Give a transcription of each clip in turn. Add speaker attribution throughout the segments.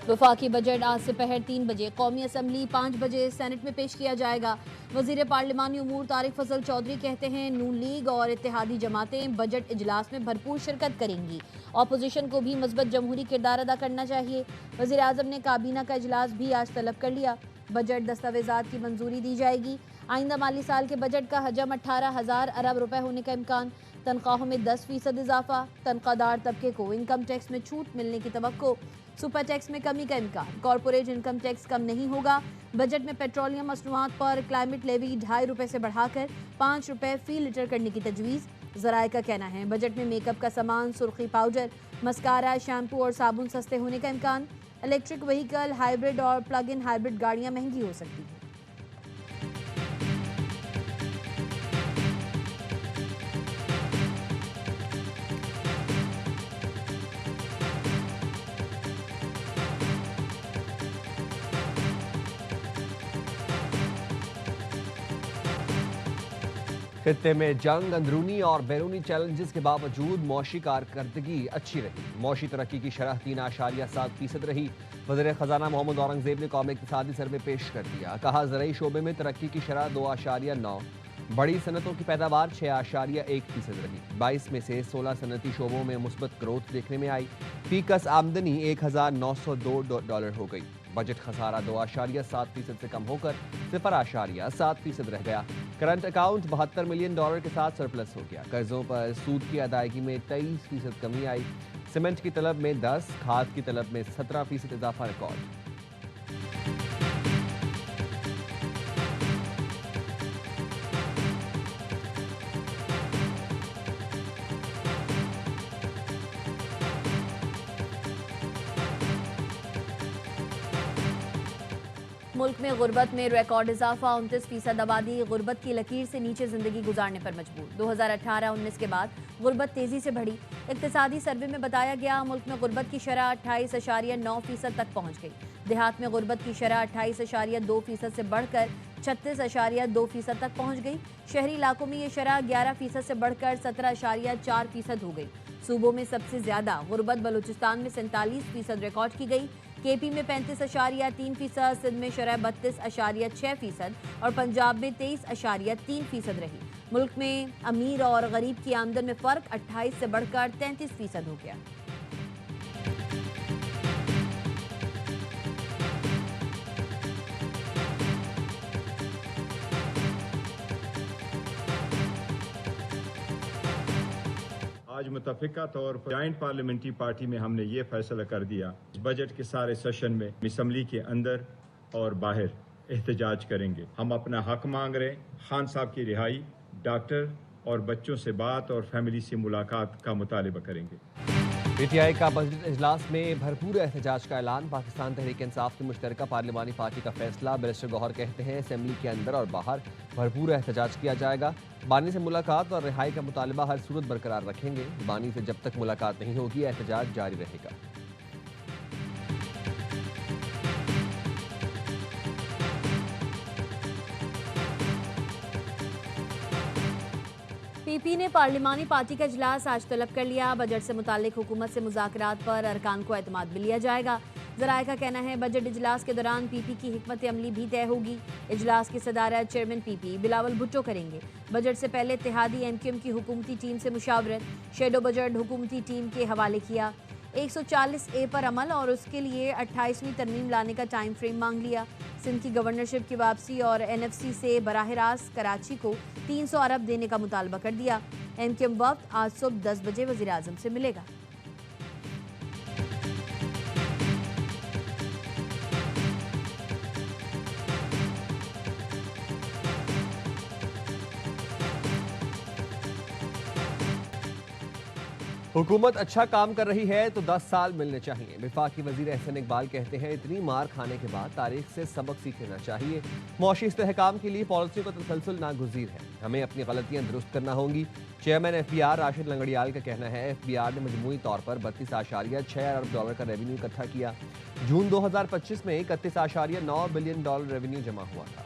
Speaker 1: वफाकी बजट आज दोपहर 3 बजे कौमी असम्बली 5 बजे सेनेट में पेश किया जाएगा। वजीर पार्लिमानी उमूर तारिक फजल चौधरी कहते हैं नून लीग और इत्तेहादी जमातें बजट इजलास में भरपूर शिरकत करेंगी। अपोजिशन को भी मजबूत जमहूरी किरदार अदा करना चाहिए। वजीर आजम ने काबीना का इजलास भी आज तलब कर लिया। बजट दस्तावेजात की मंजूरी दी जाएगी। आइंदा माली साल के बजट का हजम 18,000 अरब रुपए होने का इम्कान। तनख्वाहों में 10% इजाफा। तनख्वाहदार तबके को इनकम टैक्स में छूट मिलने की तवक्को। सुपर टैक्स में कमी का इम्कान। कॉरपोरेट इनकम टैक्स कम नहीं होगा। बजट में पेट्रोलियम मसनूआत पर क्लाइमेट लेवी 2.5 रुपए से बढ़ाकर 5 रुपए फी लीटर करने की तजवीज़। जराए का कहना है बजट में मेकअप का सामान, सुर्खी पाउडर, मस्कारा, शैम्पू और साबुन सस्ते होने का इम्कान। इलेक्ट्रिक व्हीकल, हाइब्रिड और प्लग इन हाइब्रिड गाड़ियां महंगी हो सकती हैं।
Speaker 2: खित्ते में जंग, अंदरूनी और बैरूनी चैलेंजेस के बावजूद मौशी कारकर्दगी अच्छी रही। मौशी तरक्की की शरह 3.7% रही। वज़ीर ख़जाना मोहम्मद औरंगज़ेब ने कौमी इक़्तिसादी सर्वे पेश कर दिया। कहा ज़रई शोबे में तरक्की की शरह 2.9, बड़ी सनतों की पैदावार 6.1% रही। 22 में से 16 सनती शोबों में मुस्बत ग्रोथ देखने में आई। फीकस आमदनी $1,902 हो गई। बजट खसारा 2.7% से कम होकर 0.7% रह गया। करंट अकाउंट $72 मिलियन के साथ सरप्लस हो गया। कर्जों पर सूद की अदायगी में 23% कमी आई। सीमेंट की तलब में 10, खाद की तलब में 17% इजाफा रिकॉर्ड।
Speaker 1: मुल्क में गुर्बत में रिकॉर्ड इजाफा। 29% आबादी गुर्बत की लकीर से नीचे जिंदगी गुजारने पर मजबूर। 2018-19 के बाद गुर्बत तेजी से बढ़ी। इक्तिसादी सर्वे में बताया गया मुल्क में गुर्बत की शरह 28.9% तक पहुंच गई। देहात में गुर्बत की शरह 28.2% से बढ़कर 36.2% तक पहुंच गई। शहरी इलाकों में ये शरह 11% से बढ़कर 17.4% हो गई। सूबों में सबसे ज्यादा गुर्बत बलूचिस्तान में 47% रिकॉर्ड की गई। केपी में 35.3%, सिंध में शरह 32.6% और पंजाब में 23.3% रही। मुल्क में अमीर और गरीब की आमदन में फर्क 28 से बढ़कर 33% हो गया।
Speaker 3: आज मुतफ़िका तौर पर जॉइंट पार्लियामेंट्री पार्टी में हमने ये फैसला कर दिया इस बजट के सारे सेशन में असम्बली के अंदर और बाहर एहतजाज करेंगे। हम अपना हक मांग रहे हैं। खान साहब की रिहाई, डॉक्टर और बच्चों से बात और फैमिली से मुलाकात का मुतालिबा करेंगे।
Speaker 2: पीटीआई का बजट इजलास में भरपूर एहतजाज का ऐलान। पाकिस्तान तहरीक इंसाफ की मुश्तरका पार्लिमानी पार्टी का फैसला। बैरिस्टर गौहर कहते हैं असेंबली के अंदर और बाहर भरपूर एहतजाज किया जाएगा। बानी से मुलाकात और रिहाई का मुतालबा हर सूरत बरकरार रखेंगे। बानी से जब तक मुलाकात नहीं होगी एहतजाज जारी रहेगा।
Speaker 1: पीपी ने पार्लिमानी पार्टी का इजलास आज तलब कर लिया। बजट से मुतालिक हुकूमत से मुज़ाकरात पर अरकान को एतमाद में लिया जाएगा। ज़राए का कहना है बजट इजलास के दौरान पीपी की हिकमत अमली भी तय होगी। इजलास की सदारत चेयरमैन पीपी बिलावल भुट्टो करेंगे। बजट से पहले इत्तेहादी एमक्यूएम की हुकूमती टीम से मुशावरत। शेडो बजट हुकूमती टीम के हवाले किया। 140A पर अमल और उसके लिए 28वीं तरमीम लाने का टाइम फ्रेम मांग लिया। सिंध की गवर्नरशिप की वापसी और एनएफसी से बराह रास्त कराची को 300 अरब देने का मुतालबा कर दिया। एमक्यूएम वक्त आज सुबह 10 बजे वज़ीर आज़म से मिलेगा।
Speaker 2: हुकूमत अच्छा काम कर रही है तो 10 साल मिलने चाहिए। वफाकी वजीर एहसन इकबाल कहते हैं इतनी मार खाने के बाद तारीख से सबक सीख लेना चाहिए। मौशी इस्तेहकाम के लिए पॉलिसी का तसलसल नागुज़ीर है। हमें अपनी गलतियां दुरुस्त करना होंगी। चेयरमैन FBR राशिद लंगड़ियाल का कहना है FBR ने मजमूई तौर पर $32.6 अरब का रेवेन्यू इकट्ठा किया। जून 2025 में $31.9 बिलियन रेवेन्यू जमा हुआ था।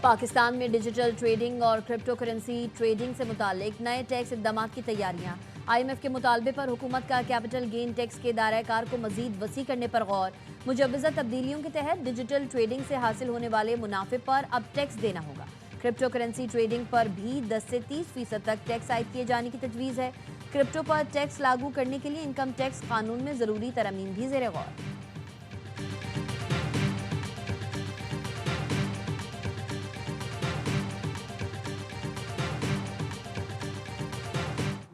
Speaker 1: पाकिस्तान में डिजिटल ट्रेडिंग और क्रिप्टो करेंसी ट्रेडिंग से मुतालिक नए टैक्स इक़दाम की तैयारियां। IMF के मुतालबे पर हुकूमत का कैपिटल गेन टैक्स के दायरा कार को मजीद वसी करने पर गौर। मुजवज़ा तब्दीलियों के तहत डिजिटल ट्रेडिंग से हासिल होने वाले मुनाफे पर अब टैक्स देना होगा। क्रिप्टो करेंसी ट्रेडिंग पर भी 10 से 30% तक टैक्स आयद किए जाने की तजवीज़ है। क्रिप्टो पर टैक्स लागू करने के लिए इनकम टैक्स कानून में ज़रूरी तरमीम भी ज़ेर गौर।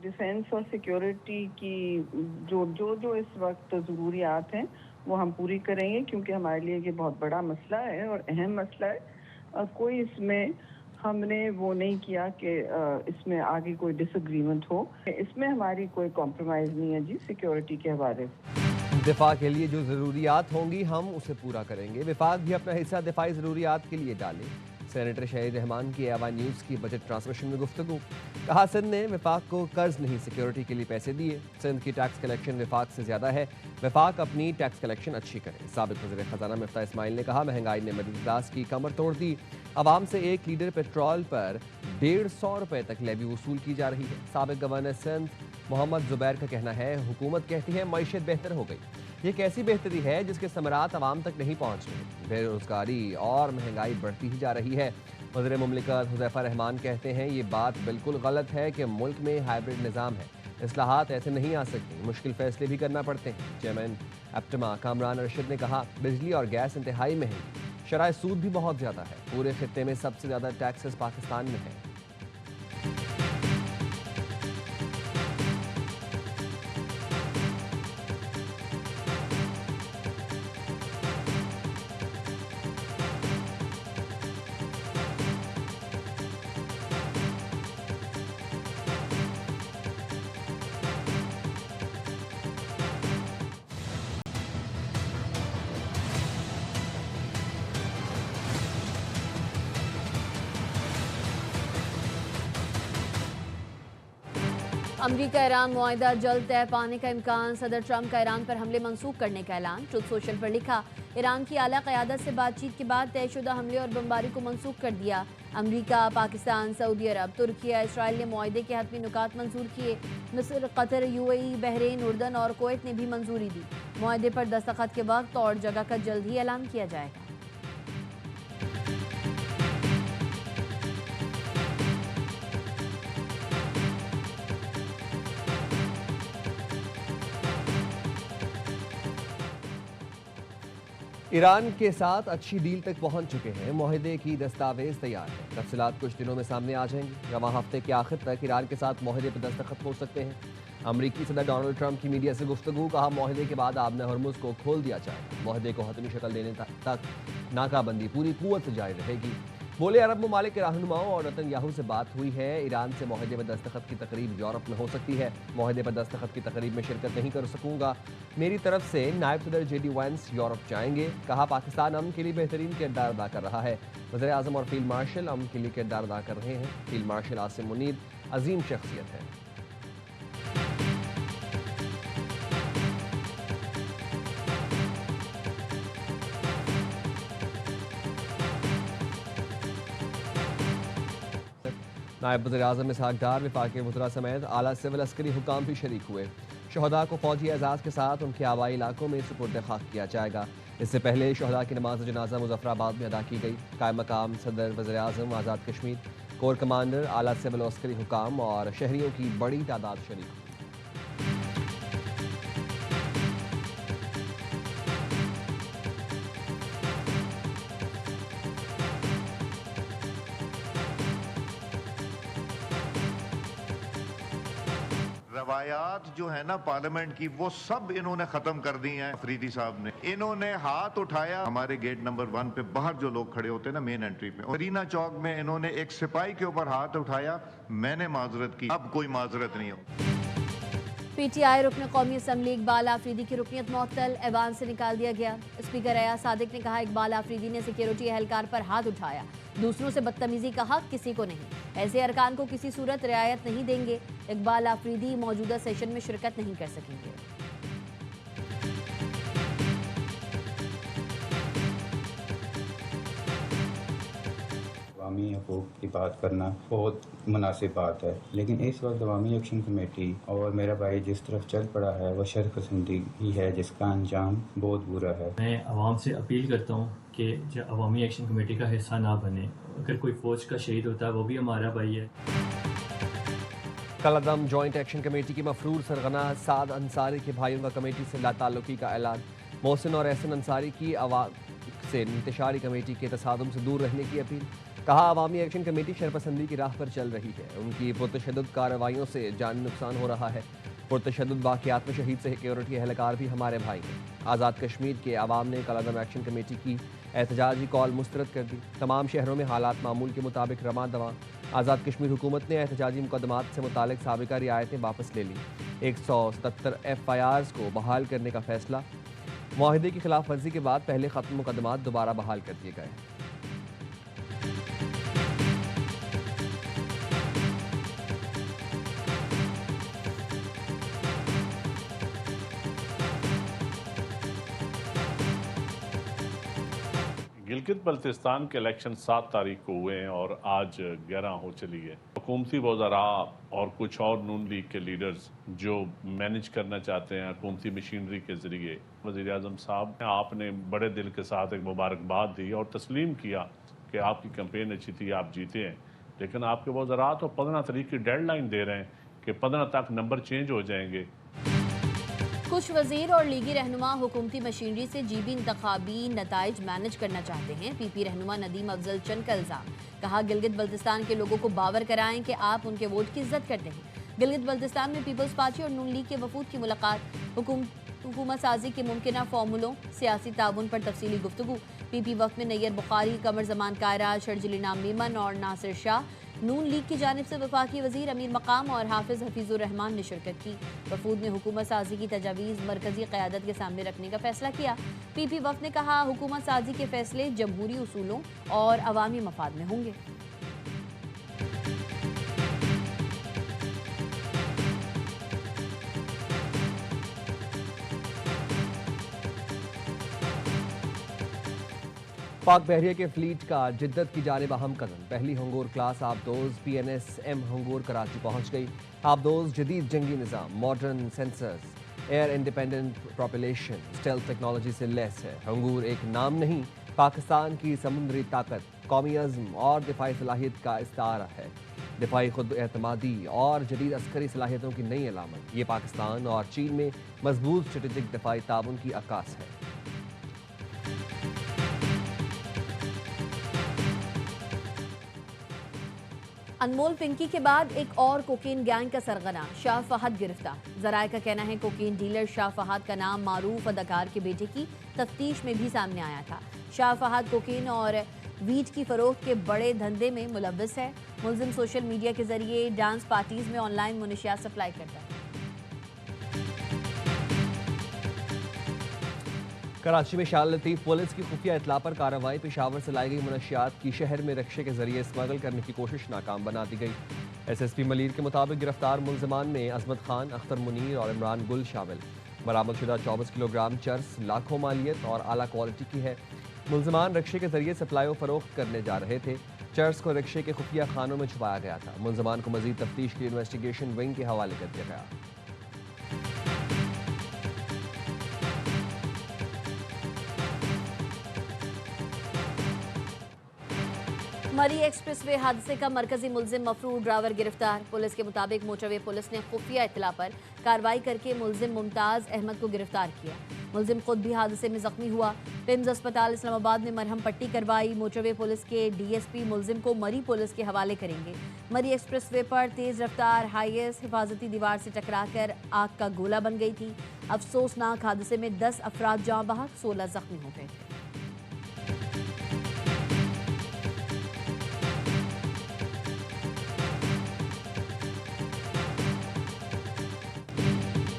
Speaker 4: डिफेंस और सिक्योरिटी की जो इस वक्त ज़रूरियात हैं वो हम पूरी करेंगे, क्योंकि हमारे लिए ये बहुत बड़ा मसला है और अहम मसला है। कोई इसमें हमने वो नहीं किया कि इसमें आगे कोई डिसएग्रीमेंट हो। इसमें हमारी कोई कॉम्प्रोमाइज़ नहीं है जी सिक्योरिटी के हवाले से।
Speaker 2: दिफा के लिए जो ज़रूरियात होंगी हम उसे पूरा करेंगे। विफाक भी अपना हिस्सा दिफाई ज़रूरियात के लिए डाले। सेनेटर शहीद रहमान की AY न्यूज़ की बजट ट्रांसमिशन में गुफ्तगू। कहा सिंध ने विफाक को कर्ज नहीं सिक्योरिटी के लिए पैसे दिए। सिंध की टैक्स कलेक्शन विफाक से ज़्यादा है। विफाक अपनी टैक्स कलेक्शन अच्छी करे। साबिक वज़ीर ख़जाना मिफ्ता इस्माइल ने कहा महंगाई ने मिडिल क्लास की कमर तोड़ दी। आवाम से 1 लीटर पेट्रोल पर 150 रुपये तक लेवी वसूल की जा रही है। साबिक गवर्नर सिंध मोहम्मद जुबैर का कहना है हुकूमत कहती है मईशत बेहतर हो गई। ये कैसी बेहतरी है जिसके समरात आवाम तक नहीं पहुँच रहे। बेरोजगारी और महंगाई बढ़ती ही जा रही है। वज़ीर मुमलिकत हुज़ैफा रहमान कहते हैं ये बात बिल्कुल गलत है कि मुल्क में हाइब्रिड निज़ाम है। इस्लाहात ऐसे नहीं आ सकती, मुश्किल फैसले भी करना पड़ते हैं। चेयरमैन एप्टमा कामरान अरशद ने कहा बिजली और गैस इंतहाई महंगी, शराय सूद भी बहुत ज़्यादा है। पूरे खित्ते में सबसे ज़्यादा टैक्सेस पाकिस्तान में है।
Speaker 1: अमरीका ईरान मुआहिदा जल्द तय पाने का इम्कान। सदर ट्रंप का ईरान पर हमले मंसूख करने का ऐलान। ट्रुथ सोशल पर लिखा ईरान की आला क़यादत से बातचीत के बाद तयशुदा हमले और बमबारी को मंसूख कर दिया। अमरीका, पाकिस्तान, सऊदी अरब, तुर्किया, इसराइल ने मुआहिदे के हतमी नुकात मंजूर किए। मिस्र, कतर, UAE, बहरीन, उर्दन और कुवैत ने भी मंजूरी दी। मुआहिदे पर दस्तखत के वक्त और जगह का जल्द ही ऐलान किया जाएगा।
Speaker 2: ईरान के साथ अच्छी डील तक पहुंच चुके हैं। मुआहिदे की दस्तावेज तैयार है। तफसीलात कुछ दिनों में सामने आ जाएंगी। रवां हफ्ते के आखिर तक ईरान के साथ मुआहिदे पर दस्तखत हो सकते हैं। अमरीकी सदर डोनाल्ड ट्रंप की मीडिया से गुफ्तगू। कहा मुआहिदे के बाद आबने हरमुज़ को खोल दिया जाएगा। मुआहिदे को हतमी शक्ल देने तक नाकाबंदी पूरी कुव्वत से जारी रहेगी। बोले अरब ममालिक के रहनुमाओं और नेतन्याहू से बात हुई है। ईरान से मुआहिदे पर दस्तखत की तकरीब यूरोप में हो सकती है। मुआहिदे पर दस्तखत की तकरीब में शिरकत नहीं कर सकूंगा। मेरी तरफ से नायब सदर JD Vance यूरोप जाएंगे। कहा पाकिस्तान अमन के लिए बेहतरीन किरदार अदा कर रहा है। वज़ीर आज़म और फील्ड मार्शल अमन के लिए किरदार अदा कर रहे हैं। फील्ड मार्शल आसिम मुनीर अजीम शख्सियत है। नायब वज़ीर आज़म इसहाक़ डार, वफाकी वज़रा समेत आला सिविल अस्करी हुकाम भी शरीक हुए। शहदा को फौजी एजाज़ के साथ उनके आबाई इलाकों में सुपुर्द खाक किया जाएगा। इससे पहले शहदा की नमाज जनाजा मुजफ्फराबाद में अदा की गई। कायम मकाम सदर वज़ीर आज़म, आज़ाद कश्मीर, कोर कमांडर, आला सिविल अस्करी हुकाम और शहरियों की बड़ी तादाद शरीक हुई।
Speaker 5: रवायात जो है ना पार्लियामेंट की वो सब इन्होंने खत्म कर दी हैं। अफरीदी साहब ने इन्होंने हाथ उठाया हमारे गेट नंबर 1 पे, बाहर जो लोग खड़े होते हैं ना मेन एंट्री पे, मरीना चौक में इन्होंने एक सिपाही के ऊपर हाथ उठाया। मैंने माजरत की, अब कोई माजरत नहीं हो।
Speaker 1: PTI रुकन कौमी असम्बली इकबाल आफरीदी की रुकनीत मुअत्तल, ऐवान से निकाल दिया गया। स्पीकर अयाज सादिक ने कहा इकबाल आफरीदी ने सिक्योरिटी एहलकार पर हाथ उठाया, दूसरों से बदतमीजी का हक किसी को नहीं, ऐसे अरकान को किसी सूरत रियायत नहीं देंगे। इकबाल आफरीदी मौजूदा सेशन में शिरकत नहीं कर सकेंगे।
Speaker 6: अवामी हकूक़ की बात करना बहुत मुनासिब बात है, लेकिन इस वक्त अवामी एक्शन कमेटी और मेरा भाई जिस तरफ चल पड़ा है वह शरपसंदी ही है, जिसका अंजाम बहुत बुरा है।
Speaker 7: मैं आवाम से अपील करता हूँ कि जो अवामी एक्शन कमेटी का हिस्सा ना बने। अगर कोई फ़ौज का शहीद होता है वो भी हमारा भाई है।
Speaker 2: कलअदम जॉइंट एक्शन कमेटी की मफरूर सरगना साद अंसारी के भाइयों का कमेटी से लाताल्लुकी का ऐलान। मोहसिन और एहसन अंसारी की आवाम से इंतशारी कमेटी के तसादुम से दूर रहने की अपील। कहा अवामी एक्शन कमेटी शरपसंदी की राह पर चल रही है, उनकी पुरतशद्दुद कार्रवाइयों से जानी नुकसान हो रहा है। पुरतशद्दुद वाक़यात में शहीद सिक्योरिटी एहलकार भी हमारे भाई हैं। आज़ाद कश्मीर के अवाम ने कलअदम एक्शन कमेटी की एहतजाजी कॉल मुस्तरद कर दी। तमाम शहरों में हालात मामूल के मुताबिक रमा दवा। आज़ाद कश्मीर हुकूमत ने एहतजाजी मुकदमात से मुतालिक साबिका रियायतें वापस ले ली। 177 FIRs को बहाल करने का फैसला। मुआहिदे की खिलाफ वर्जी के बाद पहले ख़त्म मुकदमात दोबारा बहाल कर दिए गए।
Speaker 8: गिलगित बल्तिस्तान के इलेक्शन 7 तारीख को हुए हैं और आज 11 हो चली है। हुकूमती वज़रा और कुछ और नून लीग के लीडर्स जो मैनेज करना चाहते हैं हुकूमती मशीनरी के ज़रिए, वज़ीर आज़म साहब आपने बड़े दिल के साथ एक मुबारकबाद दी और तस्लीम किया कि आपकी कैंपेन अच्छी थी, आप जीते हैं, लेकिन आपके वज़रा तो 15 तारीख की डेडलाइन दे रहे हैं कि 15 तक नंबर चेंज हो जाएंगे।
Speaker 1: कुछ वजीर और लीगी रहनुमा हुकूमती मशीनरी से जीबी इंतखाबी नताइज मैनेज करना चाहते हैं। PP रहनुमा नदीम अफजल चंद का इल्ज़ाम। कहा गिलगित बल्तिस्तान के लोगों को बावर कराएं कि आप उनके वोट की इज्जत करते हैं। गिलगित बल्तिस्तान में पीपल्स पार्टी और नून लीग के वफूद की मुलाकात। हुकूमत साजी के मुमकिन फार्मूलों, सियासी ताउन पर तफसीली गुफ्तगू। PP वक्त में नैयर बुखारी, कमर जमान कायरा, शर्जिल इनाम मीमन और नासिर शाह। नून लीग की जानिब से वफाकी वजीर अमीर मकाम और हाफिज हफीजुर रहमान ने शिरकत की। वफूद ने हुकूमत साजी की तजावीज़ मरकजी क़यादत के सामने रखने का फैसला किया। PP वक्त ने कहा हुकूमत साजी के फैसले जमहूरी उसूलों और अवामी मफाद में होंगे।
Speaker 2: पाक बहरिया के फ्लीट का जिद्दत की जानिब अहम कदम। पहली हंगोर क्लास आबदोज PNS M हंगोर कराची पहुंच गई। आबदोज जदीद जंगी निज़ाम, modern sensors, air independent propulsion, stealth technology से लैस है। हंगूर एक नाम नहीं, पाकिस्तान की समुद्री ताकत, कौमी अज़्म और दिफाई सलाहियत का इस्तारा है। दिफाई खुद एतमादी और जदीद अस्करी सलाहियतों की नई अलामत। ये पाकिस्तान और चीन में मजबूत स्ट्रेटेजिक दिफाई ताउन की अक्कास है।
Speaker 1: अनमोल पिंकी के बाद एक और कोकीन गैंग का सरगना शाह फहद गिरफ्तार। जराये का कहना है कोकीन डीलर शाह फहद का नाम मारूफ अदाकार के बेटे की तफ्तीश में भी सामने आया था। शाह फहद कोकीन और वीट की फरोख्त के बड़े धंधे में मुलव्वस है। मुलजिम सोशल मीडिया के जरिए डांस पार्टीज में ऑनलाइन मुनशियात सप्लाई करता है।
Speaker 2: कराची में शाल लतीफ़ पुलिस की खुफिया इतला पर कार्रवाई। पेशावर से लाई गई मुनशियात की शहर में रक्शे के जरिए स्मगल करने की कोशिश नाकाम बना दी गई। SSP मलीर के मुताबिक गिरफ्तार मुलजमान में अजमत खान, अख्तर मुनीर और इमरान गुल शामिल। बरामदशुदा 24 किलोग्राम चर्स लाखों मालियत और आला क्वालिटी की है। मुलजमान रक्शे के जरिए सप्लाई और फरोख्त करने जा रहे थे। चर्स को रक्शे के खुफिया खानों में छुपाया गया था। मुलजमान को मजीद तफ्तीश के इन्वेस्टिगेशन विंग के हवाले कर दिया गया।
Speaker 1: मरी एक्सप्रेसवे हादसे का मरकजी मुलजिम मफरूर ड्राइवर गिरफ्तार। पुलिस के मुताबिक मोटरवे पुलिस ने खुफिया इतला पर कार्रवाई करके मुलजिम मुमताज़ अहमद को गिरफ्तार किया। मुलजिम खुद भी हादसे में जख्मी हुआ। पिम्स अस्पताल इस्लामाबाद में मरहम पट्टी करवाई। मोटरवे पुलिस के DSP मुलजिम को मरी पुलिस के हवाले करेंगे। मरी एक्सप्रेसवे पर तेज़ रफ्तार हाईएस हिफाजती दीवार से टकराकर आग का गोला बन गई थी। अफसोसनाक हादसे में 10 अफराद जाँ बहक, 16 जख्मी हो गए थे।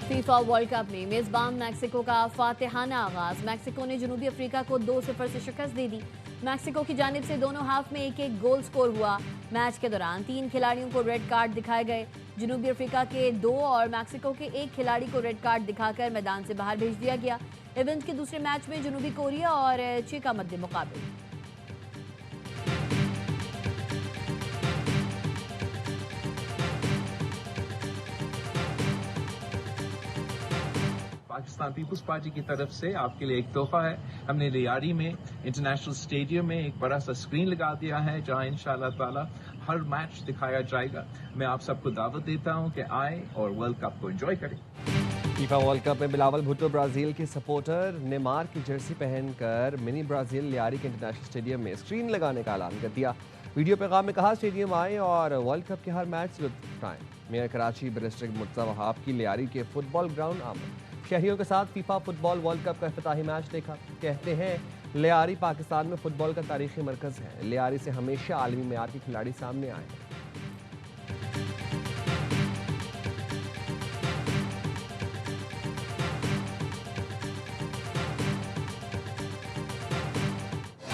Speaker 1: फीफा वर्ल्ड कप में मेजबान मैक्सिको का फातिहाना आगाज। मैक्सिको ने जनूबी अफ्रीका को 2-0 से शिकस्त दे दी। मैक्सिको की जानिब से दोनों हाफ में एक एक गोल स्कोर हुआ। मैच के दौरान 3 खिलाड़ियों को रेड कार्ड दिखाए गए। जनूबी अफ्रीका के 2 और मैक्सिको के 1 खिलाड़ी को रेड कार्ड दिखाकर मैदान से बाहर भेज दिया गया। इवेंट के दूसरे मैच में जनूबी कोरिया और चीन का मध्य मुकाबला।
Speaker 9: पाकिस्तान पीपल्स पार्टी की तरफ से आपके लिए एक तोहफा है। हमने लियारी में इंटरनेशनल स्टेडियम में एक बड़ा सा स्क्रीन लगा दिया है जहां इंशाअल्लाह ताला हर मैच दिखाया जाएगा। मैं आप सबको दावत देता हूं कि आए और वर्ल्ड कप को एंजॉय करें।
Speaker 2: फीफा वर्ल्ड कप में बिलावल भुट्टो ब्राजील के सपोर्टर नेमार की जर्सी पहनकर मिनी ब्राजील लियारी के इंटरनेशनल स्टेडियम में स्क्रीन लगाने का ऐलान कर दिया। वीडियो पैगाम में कहा स्टेडियम आए और वर्ल्ड कप के हर मैच से लुत्फ उठाएं। मेयर कराची बैरिस्टर मुर्तज़ा वहाब की लियारी के फुटबॉल ग्राउंड आमद। शहरियों के साथ फीफा फुटबॉल वर्ल्ड कप का इफ्तिताही मैच देखा। कहते हैं लियारी पाकिस्तान में फुटबॉल का तारीखी मरकज़ है। लियारी से हमेशा आलमी मेयार के खिलाड़ी सामने आए।